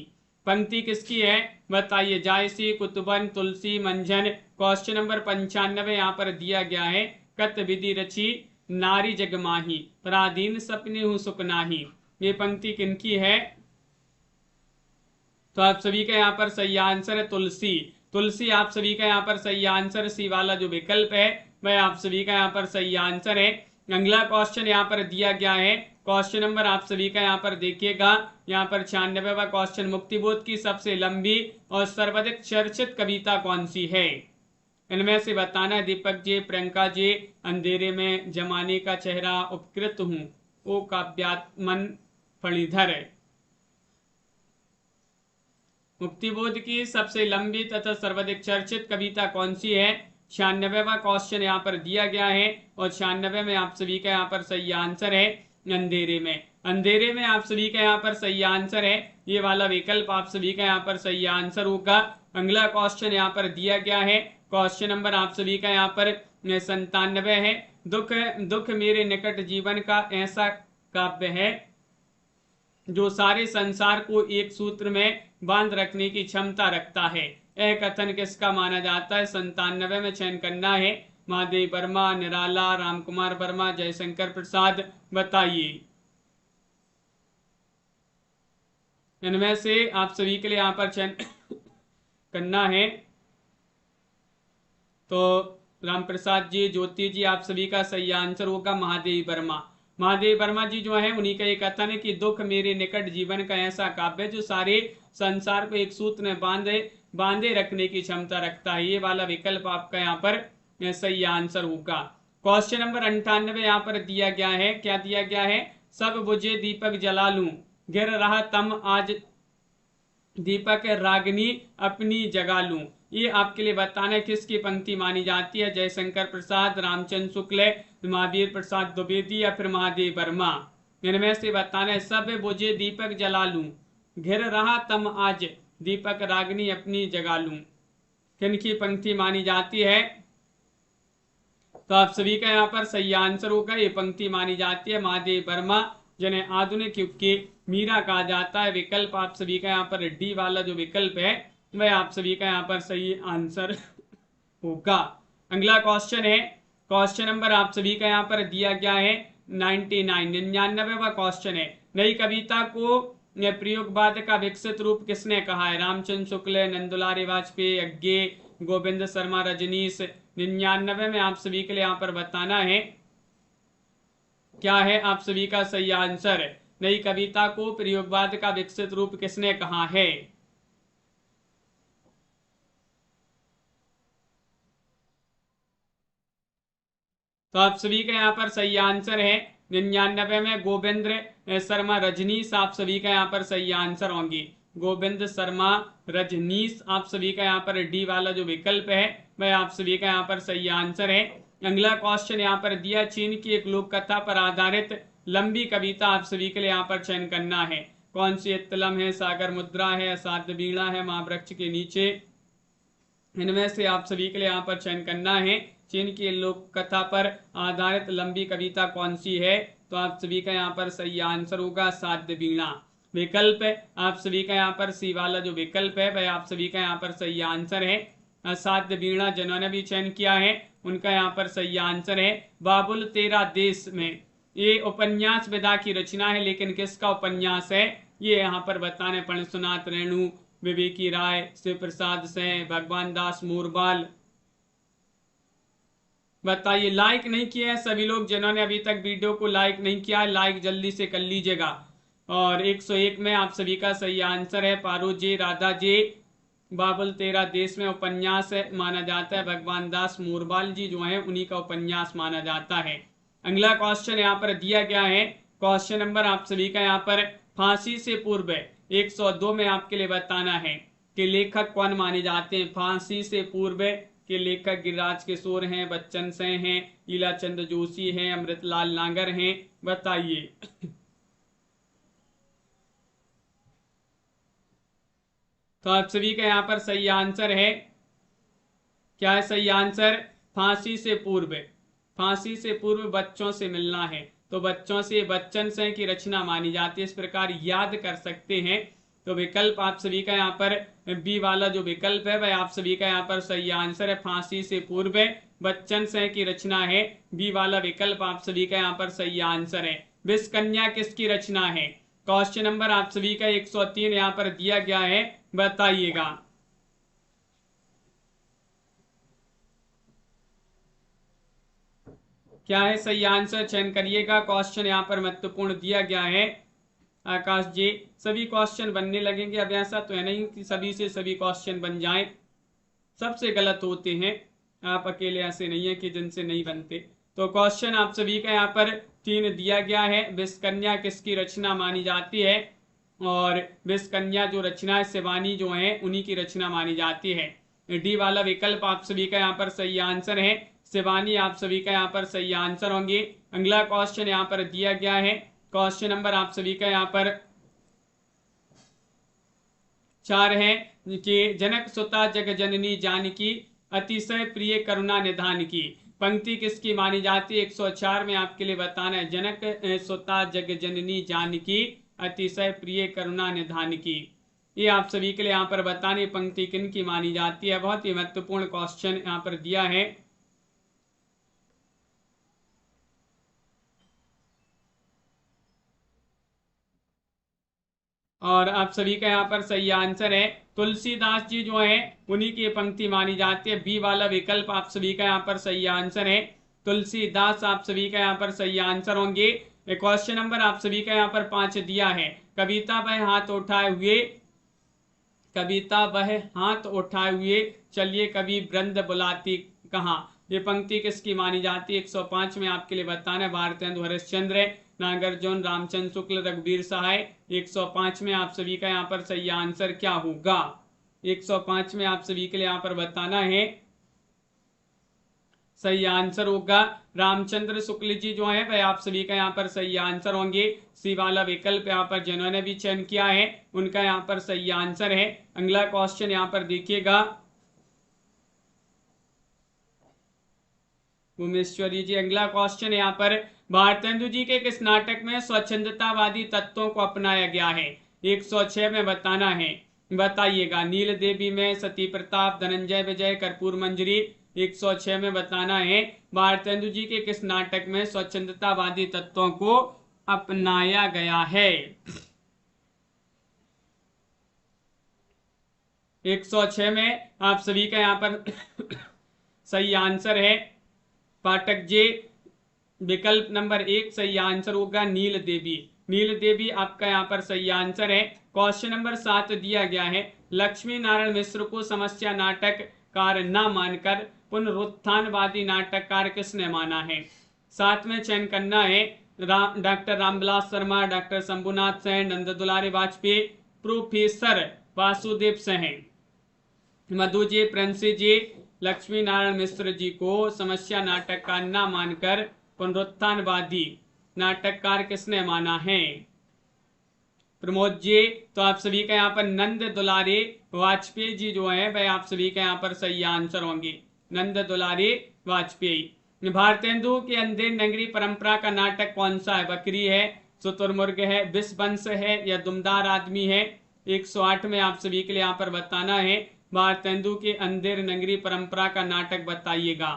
पंक्ति किसकी है बताइए, जायसी, कुतुबन, तुलसी, मंझन। क्वेश्चन नंबर 95 यहाँ पर दिया गया है, कत विधि रची नारी जगमाही, पराधीन सपने हूँ सुख नाही। ये पंक्ति किनकी है। तो आप सभी का यहाँ पर सही आंसर है तुलसी। तुलसी आप सभी का यहाँ पर सही आंसर, सी वाला जो विकल्प है वह आप सभी का यहाँ पर सही आंसर है। अगला क्वेश्चन यहाँ पर दिया गया है, क्वेश्चन नंबर आप सभी का यहाँ पर देखिएगा, यहाँ पर 96वां क्वेश्चन, मुक्तिबोध की सबसे लंबी और सर्वाधिक चर्चित कविता कौन सी है? इनमें से बताना है। दीपक जी, प्रियंका जी, अंधेरे में जमाने का चेहरा, उपकृत हूँ, ओ काव्यात्मन, फणीधर। मुक्तिबोध की सबसे लंबी तथा सर्वाधिक चर्चित कविता कौन सी है? 96वां क्वेश्चन यहाँ पर दिया गया है और 96 में आप सभी का यहाँ पर सही आंसर है अंधेरे में। अंधेरे में आप सभी का यहाँ पर सही आंसर है, ये वाला विकल्प आप सभी का यहाँ पर सही आंसर होगा। अगला क्वेश्चन यहाँ पर दिया गया है, क्वेश्चन नंबर आप सभी का यहाँ पर 97 है। दुख दुख मेरे निकट जीवन का ऐसा काव्य है जो सारे संसार को एक सूत्र में बांध रखने की क्षमता रखता है। यह कथन किसका माना जाता है? 97 में चयन करना है। महादेव वर्मा, निराला, रामकुमार वर्मा, जयशंकर प्रसाद, बताइए। इनमें से आप सभी के लिए यहाँ पर चयन करना है। तो राम प्रसाद जी, ज्योति जी, आप सभी का सही आंसर होगा महादेव वर्मा। महादेव वर्मा जी जो है, उन्हीं का एक कथन है कि दुख मेरे निकट जीवन का ऐसा काव्य जो सारे संसार को एक सूत्र में बांधे रखने की क्षमता रखता है। ये वाला विकल्प आपका यहाँ पर सही आंसर होगा। क्वेश्चन नंबर 98 यहाँ पर दिया गया है, क्या दिया गया है? सब बुझे दीपक जला लूं, गिर रहा तम आज दीपक रागनी अपनी जगा लूं। ये आपके लिए बताना है किसकी पंक्ति मानी जाती है? जयशंकर प्रसाद, रामचंद्र शुक्ल, महावीर प्रसाद द्विवेदी या फिर महादेव वर्मा। इनमें से बताना है। सब बुझे दीपक जला लूं, घिर रहा तम आज दीपक रागनी अपनी जगा लूं, किनकी पंक्ति मानी जाती है? तो आप सभी का यहाँ पर सही आंसर होगा, ये पंक्ति मानी जाती है महादेव वर्मा, जिन्हें आधुनिक युग के मीरा कहा जाता है। विकल्प आप सभी का यहाँ पर डी वाला जो विकल्प है वह आप सभी का यहाँ पर सही आंसर होगा। अगला क्वेश्चन है, क्वेश्चन नंबर आप सभी का यहाँ पर दिया गया है 99वां क्वेश्चन है। नई कविता को प्रयोगवाद का विकसित रूप किसने कहा है? रामचंद्र शुक्ल, नंदुलारी वाजपेयी, अज्ञे, गोविंद शर्मा, रजनीश। 99 में आप सभी के लिए यहाँ पर बताना है क्या है आप सभी का सही आंसर। नई कविता को प्रयोगवाद का विकसित रूप किसने कहा है? तो आप सभी का यहाँ पर सही आंसर है 99 में गोविंद शर्मा रजनीश, आप सभी का यहाँ पर सही आंसर होंगी। गोविंद शर्मा रजनीश, आप सभी का यहाँ पर डी वाला जो विकल्प है वह आप सभी का यहाँ पर सही आंसर है। अगला क्वेश्चन यहाँ पर दिया, चीन की एक लोक कथा पर आधारित लंबी कविता आप सभी के लिए यहाँ पर चयन करना है। कौन सी? तलम है, सागर मुद्रा है, असाध्य वीणा है, महावृक्ष के नीचे। इनमें से आप सभी के लिए यहाँ पर चयन करना है। चीन की लोक कथा पर आधारित लंबी कविता कौन सी है? तो आप सभी का यहाँ पर सही आंसर होगा साध्य वीणा। विकल्प आप सभी का यहाँ पर सी वाला जो विकल्प है वह आप सभी का यहाँ पर सही आंसर है। असाध्य वीणा जिन्होंने भी चयन किया है उनका यहाँ पर सही आंसर है बाबुल तेरा देश में। ये उपन्यास विधा की रचना है, लेकिन किसका उपन्यास है ये यहाँ पर बताने। पंडित रेणु, विवेकी राय, शिव प्रसाद से, भगवान दास मूरबाल, बताइए। लाइक नहीं किया है सभी लोग, जिन्होंने अभी तक वीडियो को लाइक नहीं किया है लाइक जल्दी से कर लीजिएगा। और 101 में आप सभी का सही आंसर है पारो जी, राधा जी, बाबुल तेरा देश में उपन्यास माना जाता है। भगवान दास मूरबाल जी जो है उन्हीं का उपन्यास माना जाता है। अगला क्वेश्चन यहाँ पर दिया गया है, क्वेश्चन नंबर आप सभी का यहाँ पर फांसी से पूर्व 102 में आपके लिए बताना है कि लेखक कौन माने जाते हैं। फांसी से पूर्व के लेखक गिरिराज किशोर हैं, बच्चन सिंह हैं, ईलाचंद जोशी हैं, अमृतलाल नागर हैं, बताइए। तो आप सभी का यहाँ पर सही आंसर है, क्या है सही आंसर? फांसी से पूर्व। फांसी से पूर्व बच्चों से मिलना है, तो बच्चों से बच्चन सिंह की रचना मानी जाती है। इस प्रकार याद कर सकते हैं। तो विकल्प आप सभी का यहाँ पर बी वाला जो विकल्प है वह आप सभी का यहाँ पर सही आंसर है। फांसी से पूर्व बच्चन सिंह की रचना है, बी वाला विकल्प आप सभी का यहाँ पर सही आंसर है। विष कन्या किसकी रचना है? क्वेश्चन नंबर आप सभी का 103 यहाँ पर दिया गया है, बताइएगा। क्या है सही आंसर, चयन करिएगा। क्वेश्चन यहाँ पर महत्वपूर्ण दिया गया है। आकाश जी, सभी क्वेश्चन बनने लगेंगे। अब ऐसा तो है नहीं कि सभी से सभी क्वेश्चन बन जाएं, सबसे गलत होते हैं। आप अकेले ऐसे नहीं है कि जिनसे नहीं बनते। तो क्वेश्चन आप सभी का यहाँ पर 3 दिया गया है। विषकन्या किसकी रचना मानी जाती है? और विषकन्या जो रचना है शिवानी जो है उन्हीं की रचना मानी जाती है। डी वाला विकल्प आप सभी का यहाँ पर सही आंसर है। शिवानी आप सभी का यहाँ पर सही आंसर होंगे। अगला क्वेश्चन यहाँ पर दिया गया है। क्वेश्चन नंबर आप सभी का यहाँ पर 4 है कि जनक सुता जग जननी जानकी अतिशय प्रिय करुणा निधान की। पंक्ति किसकी मानी जाती है? 104 में आपके लिए बताना है। जनक सुता जग जननी जानकी अतिशय प्रिय करुणा निधान की। ये आप सभी के लिए यहाँ पर बताने पंक्ति किन की मानी जाती है। बहुत ही महत्वपूर्ण क्वेश्चन यहाँ पर दिया है। और आप सभी का यहाँ पर सही आंसर है तुलसीदास जी जो है उन्हीं की पंक्ति मानी जाती है। बी वाला विकल्प आप सभी का यहाँ पर सही आंसर है। तुलसीदास आप सभी का यहाँ पर सही आंसर होंगे। क्वेश्चन नंबर आप सभी का यहाँ पर 5 दिया है। कविता वह हाथ उठाए हुए, कविता वह हाथ उठाए हुए चलिए कवि वृंद बुलाती कहाँ। ये पंक्ति किसकी मानी जाती है? 105 में आपके लिए बताना है। भारतेंदु हरिश्चंद्र, नागार्जुन, रामचंद्र शुक्ल, रघुवीर सहाय। 105 में आप सभी का यहाँ पर सही आंसर क्या होगा? 105 में आप सभी के लिए यहाँ पर बताना है। सही आंसर होगा रामचंद्र शुक्ल जी जो है वह आप सभी का यहाँ पर सही आंसर होंगे। सी वाला विकल्प यहाँ पर जिन्होंने भी चयन किया है उनका यहाँ पर सही आंसर है। अगला क्वेश्चन यहाँ पर देखिएगा उमेश्वरी जी। अगला क्वेश्चन यहाँ पर भारतेंदु जी के किस नाटक में स्वच्छंदतावादी तत्वों को अपनाया गया है? 106 में बताना है। बताइएगा। नील देवी में, सती प्रताप, धनंजय विजय, कर्पूर मंजरी। 106 में बताना है भारतेंदु जी के किस नाटक में स्वच्छंदतावादी तत्वों को अपनाया गया है? 106 में आप सभी का यहाँ पर सही आंसर है पाठक जी। विकल्प नंबर 1 सही आंसर होगा नील देवी। नील देवी आपका यहाँ पर सही आंसर है। क्वेश्चन नंबर 7 दिया गया है। लक्ष्मी नारायण मिश्र को समस्या नाटककार न मानकर पुनरुत्थानवादी नाटककार किसने माना है? 7 में चयन करना है। डॉक्टर रामविलास शर्मा, डॉक्टर शंभुनाथ सेन, नंद दुलारे वाजपेयी, प्रोफेसर वासुदेव सेन। मधु जी, प्रिंसी जी, लक्ष्मी नारायण मिश्र जी को समस्या नाटककार न मानकर पुनरुत्थानवादी नाटककार किसने माना है? प्रमोद जी, तो आप सभी का यहाँ पर नंद दुलारे वाजपेयी जी जो है वह आप सभी का यहाँ पर सही आंसर होंगे। नंद दुलारे वाजपेयी। भारतेंदु के अंधेर नगरी परंपरा का नाटक कौन सा है? बकरी है, शुतुरमुर्ग है, विषवंश है या दुमदार आदमी है? 108 में आप सभी के लिए यहाँ पर बताना है। भारतेंदु के अंधेर नगरी परंपरा का नाटक बताइएगा।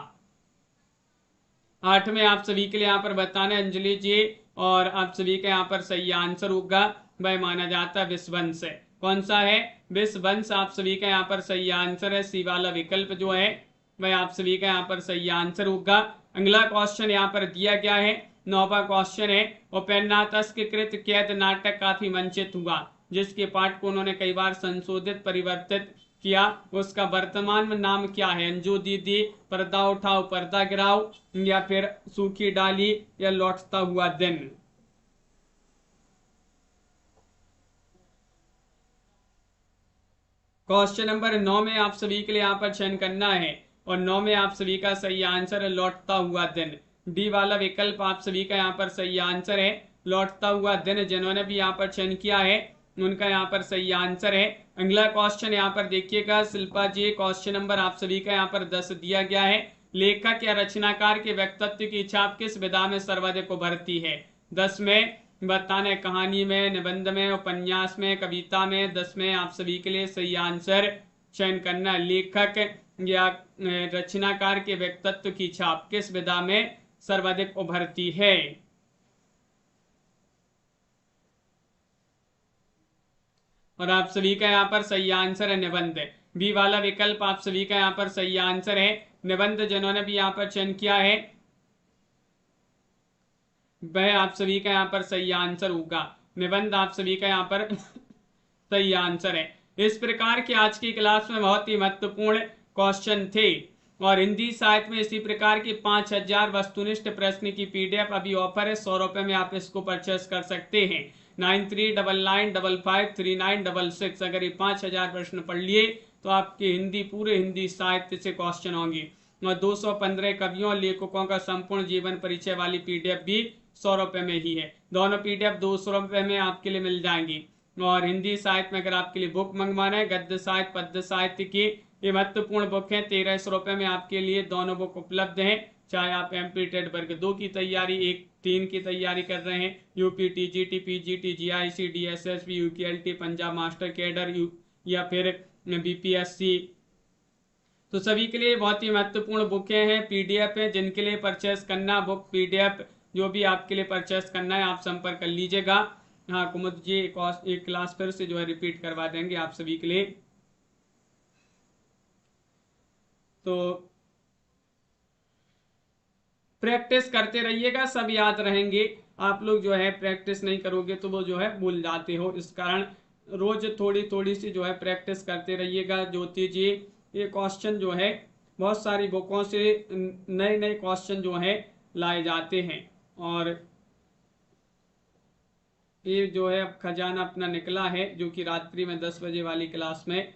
8 में आप सभी के लिए यहाँ पर बताना है अंजलि जी, और आप सभी का यहाँ पर सही आंसर होगा वह माना जाता है विषवंश। कौन सा है? विषवंश आप सभी का यहाँ पर सही आंसर है। सी वाला विकल्प जो है वह आप सभी का यहाँ पर सही आंसर होगा। अगला क्वेश्चन यहाँ पर दिया गया है। 9वां क्वेश्चन है। उपन्यासकृत कैद नाटक काफी मंचित हुआ, जिसके पाठ को उन्होंने कई बार संशोधित परिवर्तित किया, उसका वर्तमान में नाम क्या है? अंजू दीदी, पर्दा उठाओ पर्दा गिराओ, या फिर सूखी डाली, या लौटता हुआ दिन। क्वेश्चन नंबर 9 में आप सभी के लिए यहाँ पर चयन करना है, और 9 में आप सभी का सही आंसर है लौटता हुआ दिन। डी वाला विकल्प आप सभी का यहाँ पर सही आंसर है लौटता हुआ दिन। जिन्होंने भी यहाँ पर चयन किया है उनका यहाँ पर सही आंसर है। अगला क्वेश्चन यहाँ पर देखिएगा शिल्पा जी। क्वेश्चन नंबर आप सभी का यहाँ पर 10 दिया गया है। लेखक या रचनाकार के व्यक्तित्व की छाप किस विधा में सर्वाधिक उभरती है? 10 में बताना है। कहानी में, निबंध में, उपन्यास में, कविता में। 10 में आप सभी के लिए सही आंसर चयन करना है। लेखक या रचनाकार के व्यक्तित्व की छाप किस विधा में सर्वाधिक उभरती है? और आप सभी का यहाँ पर सही आंसर है निबंध। बी वाला विकल्प आप सभी का यहाँ पर सही आंसर है निबंध। जिन्होंने भी यहाँ पर चयन किया है वह आप सभी का यहाँ पर सही आंसर होगा। निबंध आप सभी का यहाँ पर सही आंसर है। इस प्रकार की आज की क्लास में बहुत ही महत्वपूर्ण क्वेश्चन थे। और हिंदी साहित्य में इसी प्रकार की 5000 वस्तुनिष्ठ प्रश्न की पीडीएफ अभी ऑफर है, 100 रुपए में आप इसको परचेस कर सकते हैं। 9399553966। अगर ये 5000 प्रश्न पढ़ लिए तो आपके हिंदी पूरे हिंदी साहित्य से क्वेश्चन होंगे। और 215 कवियों और लेखकों का संपूर्ण जीवन परिचय वाली पीडीएफ भी 100 रुपए में ही है। दोनों पीडीएफ 200 रुपए में आपके लिए मिल जाएंगी। और हिंदी साहित्य में अगर आपके लिए बुक मंगवाना है, गद्य साहित्य पद्य साहित्य की ये महत्वपूर्ण बुक है, 1300 रुपए में आपके लिए दोनों बुक उपलब्ध हैं। चाहे आप एमपी टेट वर्ग 2 की तैयारी, 1-3 की तैयारी कर रहे हैं, UP TGT PGT GIC DSSB UKLT Punjab master cadre या फिर बीपीएससी, तो सभी के लिए बहुत ही महत्वपूर्ण बुकें हैं, पीडीएफ हैं। जिनके लिए परचेस करना बुक पीडीएफ जो भी आपके लिए परचेस करना है आप संपर्क कर लीजिएगा। हाँ कुमुद जी एक क्लास फिर से जो है रिपीट करवा देंगे आप सभी के लिए। तो प्रैक्टिस करते रहिएगा, सब याद रहेंगे। आप लोग जो है प्रैक्टिस नहीं करोगे तो वो जो है भूल जाते हो, इस कारण रोज थोड़ी थोड़ी सी जो है प्रैक्टिस करते रहिएगा। ज्योति जी ये क्वेश्चन जो है बहुत सारी बुकों से नए नए क्वेश्चन जो है लाए जाते हैं। और ये जो है अब खजाना अपना निकला है, जो कि रात्रि में 10 बजे वाली क्लास में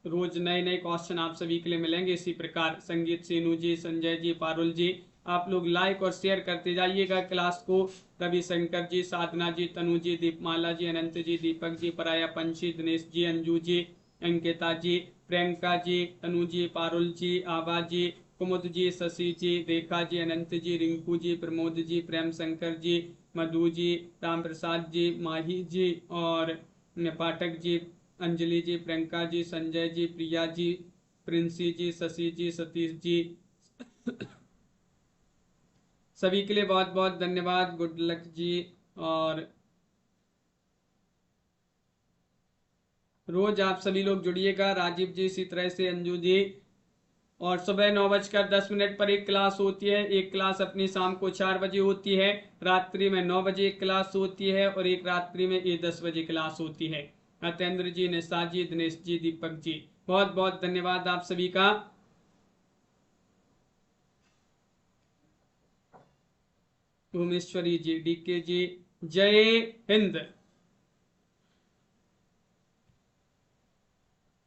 रोज नए नए क्वेश्चन आप सभी के लिए मिलेंगे। इसी प्रकार संगीत सीनू जी, संजय जी, पारुल जी, आप लोग लाइक और शेयर करते जाइएगा क्लास को। रविशंकर जी, साधना जी, तनु जी, दीपमाला जी, अनंत जी, दीपक जी, पराया पंछी, दिनेश जी, अंजू जी, अंकिता जी, प्रियंका जी, तनु जी, पारुल जी, आभा जी, कुमुद जी, शशि जी, रेखा जी, अनंत जी, रिंकू जी, प्रमोद जी, प्रेम शंकर जी, मधु जी, राम प्रसाद जी, माही जी और पाठक जी, अंजलि जी, प्रियंका जी, संजय जी, प्रिया जी, प्रिंसी जी, शशि जी, सतीश जी, सभी के लिए बहुत बहुत धन्यवाद। गुड लक जी। और रोज आप सभी लोग जुड़िएगा, राजीव जी इसी तरह से, अंजू जी। और सुबह 9:10 पर एक क्लास होती है, एक क्लास अपनी शाम को 4 बजे होती है, रात्रि में 9 बजे एक क्लास होती है और एक रात्रि में 10 बजे क्लास होती है। अतेंद्र जी, निशा जी, दिनेश जी, दीपक जी, बहुत बहुत धन्यवाद आप सभी का। उमेश्वरी जी, डीके जी, जय हिंद।